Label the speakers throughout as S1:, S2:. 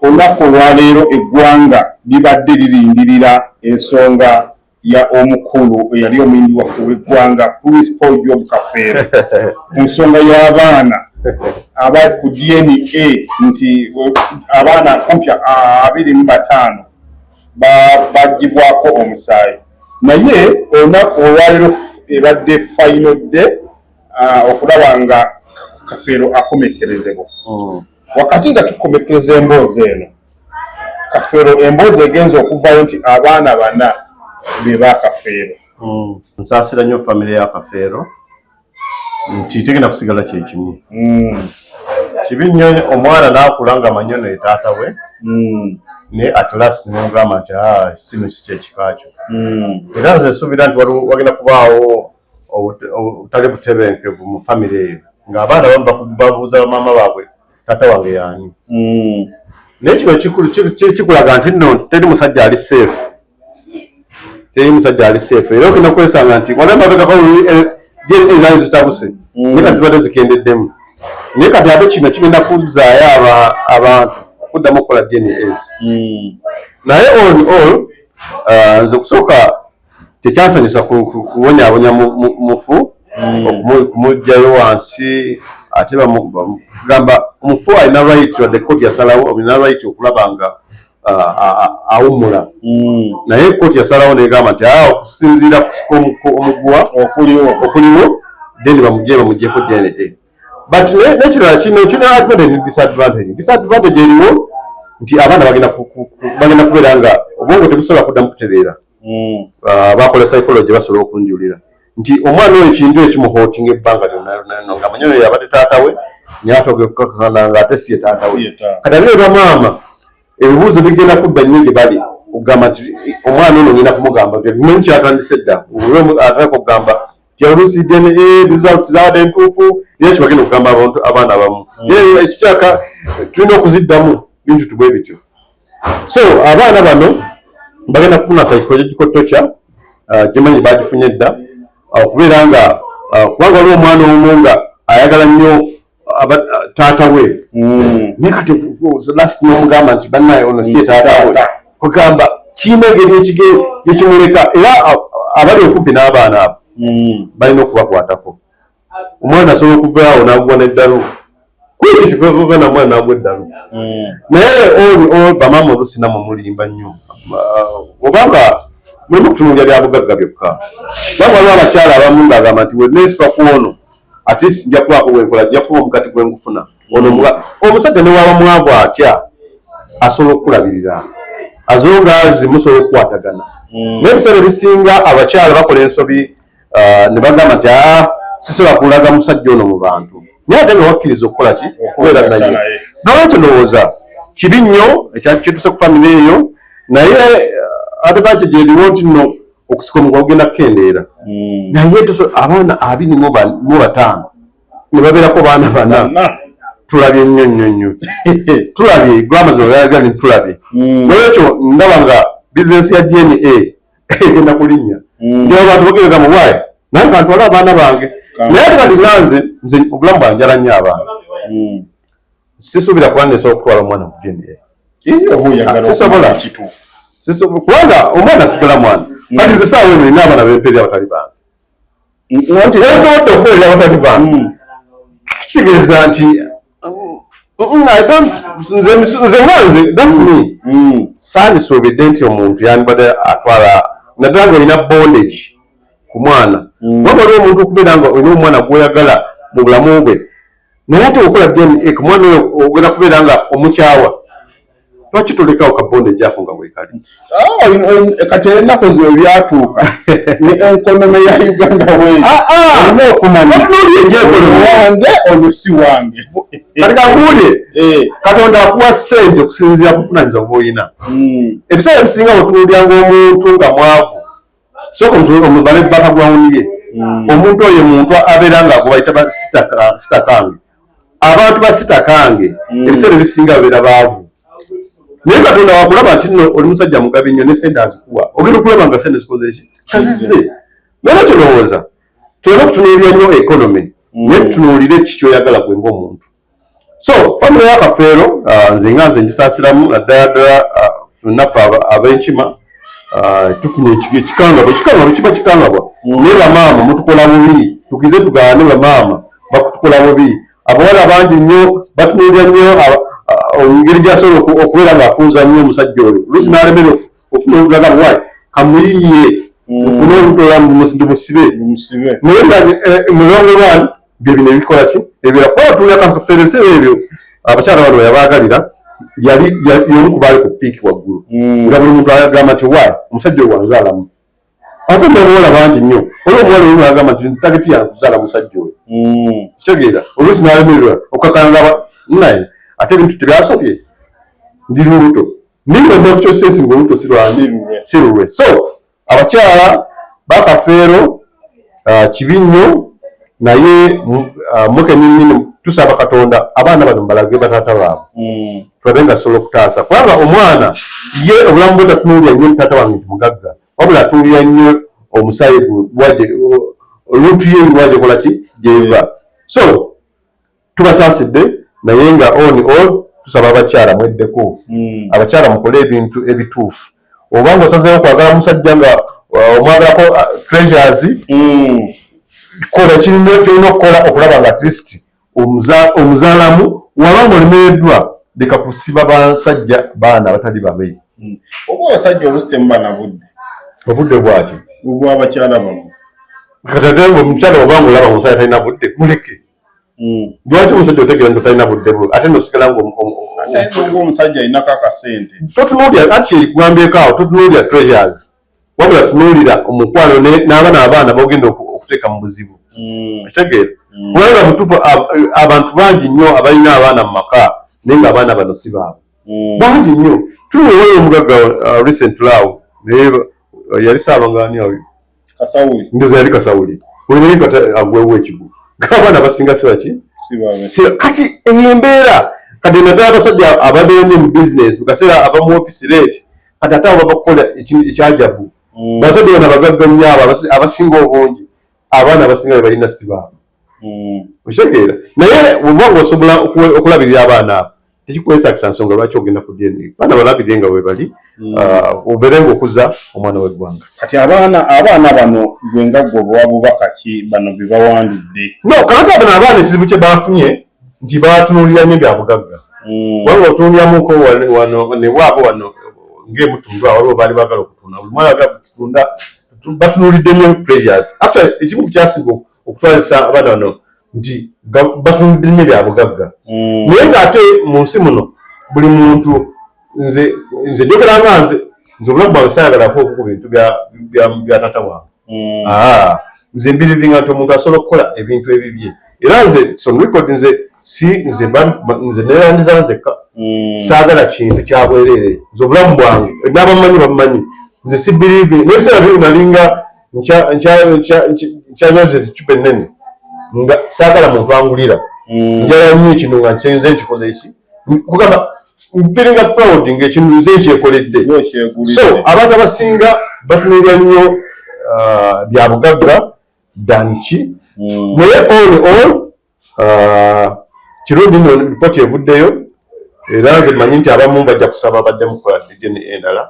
S1: olunaku olwaleero eggwanga libadde lirindirira ensonga ya omukulu eyali omuyimbi waffe w'eggwanga Principal Job Kafeero ku nsonga y'abaana aba ku DNA nti abaana kumpi 25 bagibwako omusaayi. Naye olunaku olwaleero ebadde final day okulaba nga Kafeero akomekerezebwa. Wakati nga tukomekereza emboozi eno, Kafeero emboozi egenza okuvayo nti abaana 4 be ba Kafeero.
S2: Nsaasira nnyo famire ya Kafeero nti tegenda kusigala kyekimu. Kibi nnyo omwana n'akula nga manyono ye taata we, ne at last n'ogamba nti sino si kyekika kyo. Era nze nsuubira nti wagenda kubaawo obutali butebenkevu mu famire eyo ng'abaana babuuza maama baabwe taata wange yaani. Naye kino kikulaga nti nno teri musajja ali safe. Teri musajja ali safe. Era okenda kwesanga nti waliwo mabegako DNA ezaali zitabuse naye kati zibadde zikendeddemu. Naye kati ate kino kigenda kuzzaayo abantu okuddamu okukola DNAs. Naye all nze kusooka tekyansanyusa kuwonyaawonya mufu okumugyayo wansi ate bamugamba omufu alina right wadde kkooti yasalawo alina right okulaba nga awummula. Naye kkooti yasalawo negamba nti okusinziira ku omuguwa okuliwo then bamugyeko DNA. But nekirala kino kirina advantage ne disadvantage. Disadvantage eriwo nti abaana bagenda kubeera nga obwongo tebusobola kuddamu kutereera. Bakola psychology basobola okunjulira nti omwana oyo ekintu ekimuhootinga ebbanga lyonna nga manyono yabadde taata we naye ate okukakana nga ate si ye taata we. Kati ate bamaama ebibuuzo bigenda kudda nnyo gye bali okugamba nti omwana ono ngenda kumugamba nti kyatandise dda ate kugamba oluusi results zaabadde entuufu era kibagenda okugamba abaana abamu. Ekikyaka tulina okuziddamu bintu tubwe bityo. So abaana bano bagenda kufuna psychological torture gyemanyi bagifunye dda okubeera nga kubanga waliwo omwana omu nga ayagala nnyo taata we naye kati last n'omugamba nti bannaye ono si taata we kugamba kiina engeri ekimuleka era abali okumpi n'abaana abo balina okubakwatako. Omwana asobola okuvaawo n'agwa n'eddalu kwekyo kikova na mwana n'agwa eddalu. Naye bamaama olusinamu mulimba nnyo obanga mulimu kutunuulira bya bugagga byokka. Banga waliwo abakyala abamu ng'agamba nti weneesiba ku ono ate nja kubaako bwenkola nja kuba omugati gwe nkufuna. Omusajja ne waba mwavu atya asobola okukulabirira azongaazi musobola okukwatagana. Naye ebiseera ebisinga abakyala bakola ensobi ne bagamba nti sisobola kulaga musajja ono mu bantu. Naye ate nga wakkiriza okukola ki okubeera naye. Nolwekyo ndowooza kibi nnyo ekyatuuse ku famire eyo naye advantage eriwo nti nno okusika omuguwa ogenda kukendeera. Naye abaana 25 ne babeerako baana 4 tulabye nnyo tulabye gwamaze olaga ni tulabye. Nolwekyo ndaba nga bizinesi ya DNA egenda kulinnya. Ndio abantu bagenda mu bwayi naye kantu wala abaana bange naye kati nze obulamu bwange njala nnyo abaana. Sisuubira kubandeesa okutwala omwana mu DNA. Sisobola kituufu. Kubanga omwana asigala mwana kati nze saawa eno nina abaana b'empeerera abatali bange. Nti ebisobodde okubeerera abatali bange kitegeeza nti nze mwanze that's me. Sandisuubidde nti omuntu yandibadde atwala naddala ng'olina bondage ku mwana. Waba waliwo omuntu okubeera nga olina omwana gw'oyagala mu bulamu bwe naye ate okola DNA ku mwana oyo ogenda kubeera nga omukyawa. Lwaki tolekawo ka bondage ako nga bwekali?
S1: Kati ennaku zino byatuuka ne enkonomi ya Uganda olina okumanya wange ono si wange.
S2: Kati kakuwulire Katonda akuwa ssente okusinziira ku buvunaanyizibwa bw'olina. Ebiseera ebisinga bw'otunuulira ng'omuntu nga mwavu sooka omubale bbaka gwawunirye. Omuntu oyo muntu abeera nga gwebayita sitakange. Abantu ba sitakange ebiseera ebisinga babeera baavu. Naye Katonda wakulaba nti nno oli musajja mugabi nnyo ne sente azikuwa ogenda okulaba nga sente zikoze ki kazizze. Naye kirowooza tulina okutunuulira nnyo economy naye tutunuulire ki ky'oyagala gwe ng'omuntu. So family ya Kafeero nze nganze ngisasiramu naddala naffe ab'enkima tufunye ekikangabwa kiba kikangabwa naye bamaama mutukola bubi tukize tugaane bamaama bakutukola bubi abawala bangi nnyo batunuulira nnyo engeri gy'asobola okubeera ng'afunza nnyo omusajja oyo oluusi n'alemera ofuna olugagala wayi kamuyiye ofune olutola musibe naye nga mulongo lwani bye bino ebikola ki ebyera kuba batuulira Kafeero ebiseera ebyo abakyala bano yabaagalira yali y'omu ku baali ku piiki waggulu nga buli muntu agamba nti wayi omusajja oyo wanzaalamu ate n'abawala bangi nnyo olwo omuwala oyo agamba nti tageti yankuzaala musajja oyo kitegeera oluusi n'alemererwa okukakanga naye ate ebintu tebyasobye ndi lubuto ninga okukyosensi ng'olubuto sirulwe so abakyala ba Kafeero kibi nnyo naye mukenyini tusaba Katonda abaana bano balage bataata baabwe tulabe nga asobola okutaasa kubanga omwana ye obulamu bwe tatunuulira nnyo mutaata wange nti mugagga wabula atuulira nnyo omusaayi oluntu ye lwaje kola ki gyeva so tubasaasidde naye nga on tusaba abakyala mweddeko abakyala mukole ebintu ebituufu obanga osazeewo kwagala musajja nga omwagalako treasures kola kyolina okukola okulaba nga at least omuzaalamu wabanga olemereddwa leka kusiba basajja baana abatali babe
S1: oba abasajja oluusi temuba na budde
S2: obudde bwaki
S1: obw'abakyala bano
S2: katatenga omukyala obanga olaba omusajja talina budde muleke lwaki omusajja otegera nti talina budde bwe ate nosigala
S1: ng'omusajja alinako akasente
S2: totunuulira ati kyekugambyeeko awo totunuulira treasures wabula tunuulira omukwano n'abaana abaana bogenda okuteeka mu buzibu ekitegeera kubanga butuufu abantu bangi nnyo abalina abaana mu maka naye nga abaana bano si baabwe bangi nnyo tunuulira omugagga recently awo naye yali Ssaabangani oyo
S1: Kasawuli
S2: ndoza yali Kasawuli wenaye agwewo ekigu ng'abaana basinga sibaki kati embeera kati naddala abasajja ababeera nnyo mu bizinesi mu kaseera aba mu office rate kati ate abo bakukola ekyajabu basajja bano abagagga nnyo abo abasinga obungi abaana abasinga be balina si baabwe okitegeera naye obanga osobola okulabirira abaana abo tekikwesakisa nsonga lwaki ogenda ku DNA baana balabirire nga bwe bali obeere ng'okuza omwana w'eggwanga
S1: kati abaana bano gwe nga gwe bwabubaka ki bano bye bawandudde
S2: no kakati bano abaana ekizibu kye baafunye nti batunuulira nnyo bya bugagga wanga otunuuliramuko wano ne waabo wano ng'emutundwa waliwo baali baagala okutunda buli mwana agala kutunda batunuulidde nnyo treasures actually ekimu ku kyasinga okutwalisa abaana bano nti batunuulidde nnyo bya bugagga naye ng'ate mu nsi muno buli muntu nze njogera nga nze obulamu bwange saayagalako ku bintu bya taata wange nze mbirivinga nti omuntu asobola okukola ebintu ebibye era nze son record nze neerandiza nzekka saagala kintu kyabwerere nze obulamu bwange n'abamanyi bamumanyi nze si believing n'ebiseera biri nalinga nkyanyoze ekicupa ennene nga saagala muntu angulira njala nnyo ekino nga nze nkikoze eki kugamba mpiringa proud ng'ekintu nze nkyekoledde so abantu abasinga batunuulira nnyo bya bugagga danki naye all kirungi nno lipooti evuddeyo era nze mmanyi nti abamu bajja kusaba baddemu kukola DNA endala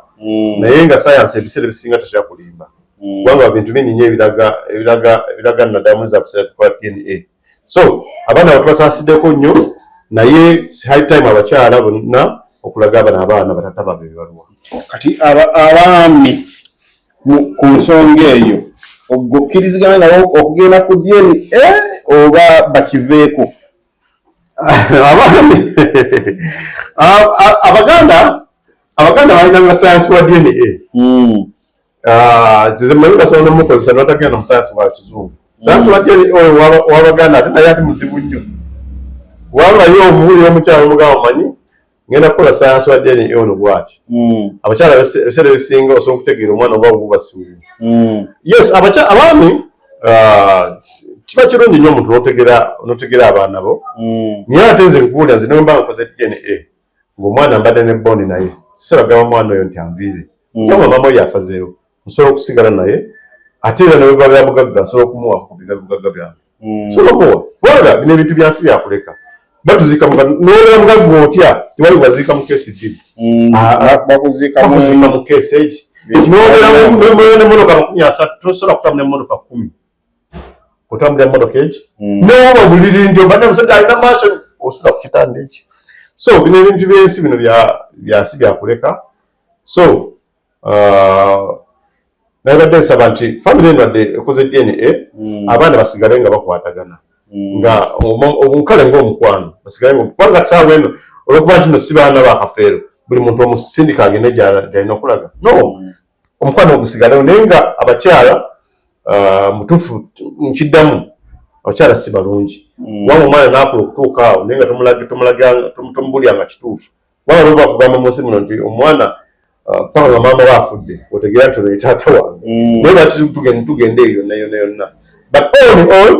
S2: naye nga sayansi ebiseera ebisinga takya kulimba kubanga bintu bininyo ebiraga naddala muyinza kuseera tukola DNA so abaana batubasaasideko nnyo naye high time abakyala bonna okulaga abaana batata baabwe ebibaluwa
S1: kati abaami ku nsonga eyo okkirizigana nabo okugenda ku DNA oba bakiveeko
S2: abaami abaganda balinanga sayansi wa DNA kize mmanyi basobola nomukozesa nobatagenda mu sayansi wa kizungu sayansi wa DNA oyo wabaganda ate naye ati muzibu nnyo wabayo omuwulire omukyala omugamba manyi ngenda kukola sayansi wa DNA ono bwati abakyala ebiseera ebisinga osobola okutegeera omwana oba obubasiwumu yes abaami kiba kirungi nnyo omuntu notegeera abaana bo naye ate nze nkuwulira nze nemba nkoze DNA ng'omwana mbadde ne bondi naye sisebagamba omwana oyo nti anviire nga mama oyo asazeewo nsobola okusigala naye ate era nebiba bya bugagga nsobola okumuwa ku biba bugagga byange nsobola omuwa kubanga bino ebintu byansi byakuleka batuzika n'olera mugaggo otya tewali bazika mu KCD
S1: bakuzika
S2: mu KCD n'olera n'emmotoka 30 tosobola kutambula emmotoka 10 kutambula emmotoka egi n'oba buliri nti obadde musajja alina maaso osobola ku kitanda eki so bino ebintu byensi bino byasi byakuleka so nabadde nsaba nti family eno adde ekoze DNA abaana basigale nga bakwatagana nga omunkale ng'omukwano basigale kubanga kisaawa eno olwokuba nti no si baana ba Kafeero buli muntu omusindika agende gy'alina okulaga no omukwano ogusigalewo naye nga abakyala mutuufu nkiddamu abakyala si balungi waba omwana naakula okutuuka awo naye nga tomubulyanga kituufu waba loba kugamba munsi muno nti omwana paka nga maama waafudde otegeera nti ono taata wange naye lwaki tugende eyo yonna but all in all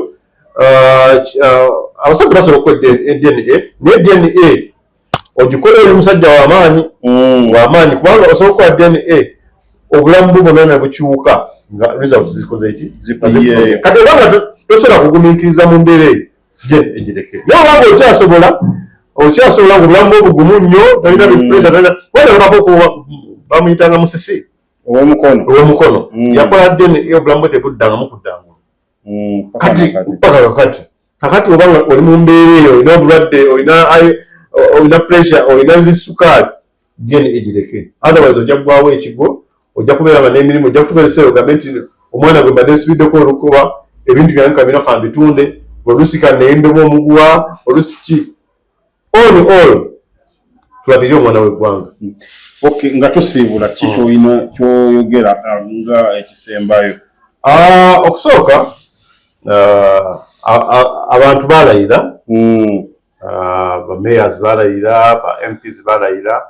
S2: abasajja basobola okukola DNA naye DNA ogikole oli musajja w'amaanyi kubanga osobola okukola DNA obulamu bubona ne bukyuka nga results zikoze eki kati obanga tosobola kugumiikiriza mu mbeera eyo sije egireke naye obanga okyasobola nga obulamu obugumu nnyo talina bipresa talina bamuyitanga musisi ow'omukono yakola DNA obulamu bwe tebuddangamu kuddangula kakati obanga oli mu mbeera eyo olina obulwadde olina pressure olina zisukaali DNA egireke otherwise ojja kugwawo ekigo ojja kubeera nga n'emirimu ojja kutubeeresera ogambe nti omwana gwe mbadde nsibiddeko olukuba ebintu byange kabina kambitunde olusi kanneyimbemu omuguwa olusi ki all in all tuwatirye omwana w'eggwanga
S1: nga tosiibula ki kyolina kyoyogera nga ekisembayo
S2: okusooka abantu balayira ba mayors balayira ba MPs balayira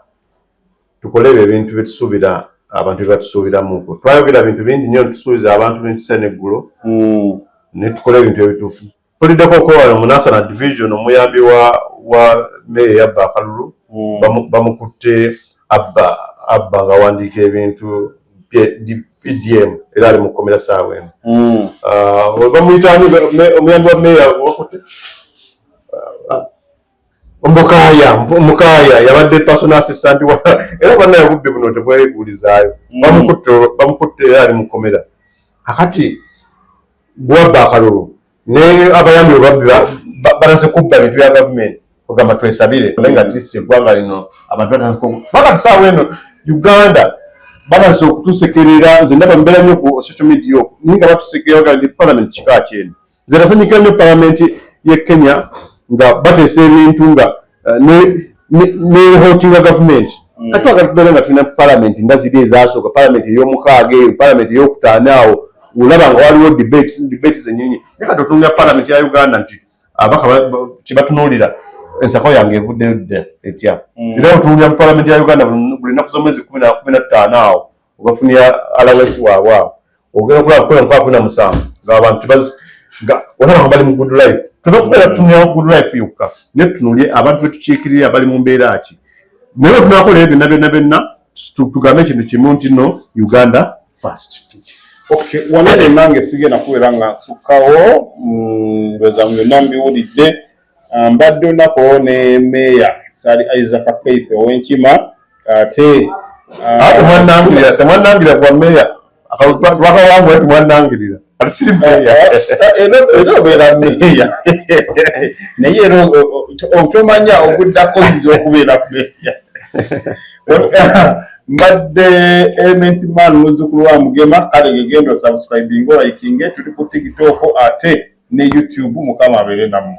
S2: tukole ebintu byetusuubira abantu byetusuubiramuko twayogera bintu bingi nnyo tusuubiza abantu b'enkisa n'eggulo ne tukola ebintu ebituufu tuliddeko okwewala mu National Division omuyambi wa meya yabba akalulu bamukutte abba nga wandiika ebintu PDM era ali mu kkomera saawa eno bamuyitaani omuyambi wa meya wakutte Mukaya yabadde personal assistant era bana yabubbe buno tebweguulizaayo bamukutte era ali mu kkomera kakati gwabba akalulu ne abayambi obabbi balaze kubba ebintu bya gavumenti ogamba twesabire nga tisi eggwanga lino abantu bakati saawa eno Uganda balaze okutusekerera nze ndaba mbeera nnyo ku social media naye nga batusekerera nti parliament kika kyeno nze nasanyukira nnyo parliament ye Kenya nga bateesa ebintu nga ne gavumenti katwagala tubeera nga tulina parliament nga ziri ezasooka parliament ey'omukaaga eyo parliament ey'okutaano awo olaba nga waliwo debates ennyingi naye kati otunuulira parliament ya Uganda nti abaka kibatunuulira ensako yange evuddeyo dda etya era otunuulira mu parliament ya Uganda buli nnaku z'omwezi 15 awo obafunira alawesi waabwe awo ogenda okulaba kukola 27 ng'abantu nga olaba nga bali mu good life tunakubeera tutunulira good life yokka naye tutunuulye abantu betukiikirira abali mu mbeera ki naye tunakola ebyo byonna tugambe ekintu kimu nti no Uganda first.
S1: Okay, wanene nange sigenda kubeera nga nsukkawo ndowooza byonna mbiwulidde mbadde onako ne meya Sali Isaac Keith ow'Enkima ate
S2: temwannangirira kwa meya twakawangula temwannangirira
S1: era obeera meya naye era otomanya oguddako oyinza okubeera meya mbadde Element Man muzzukulu wa Mugema kale gegenda osubscribinga olaikinge tuli ku TikTok ate ne YouTube mukama abeere nammwe.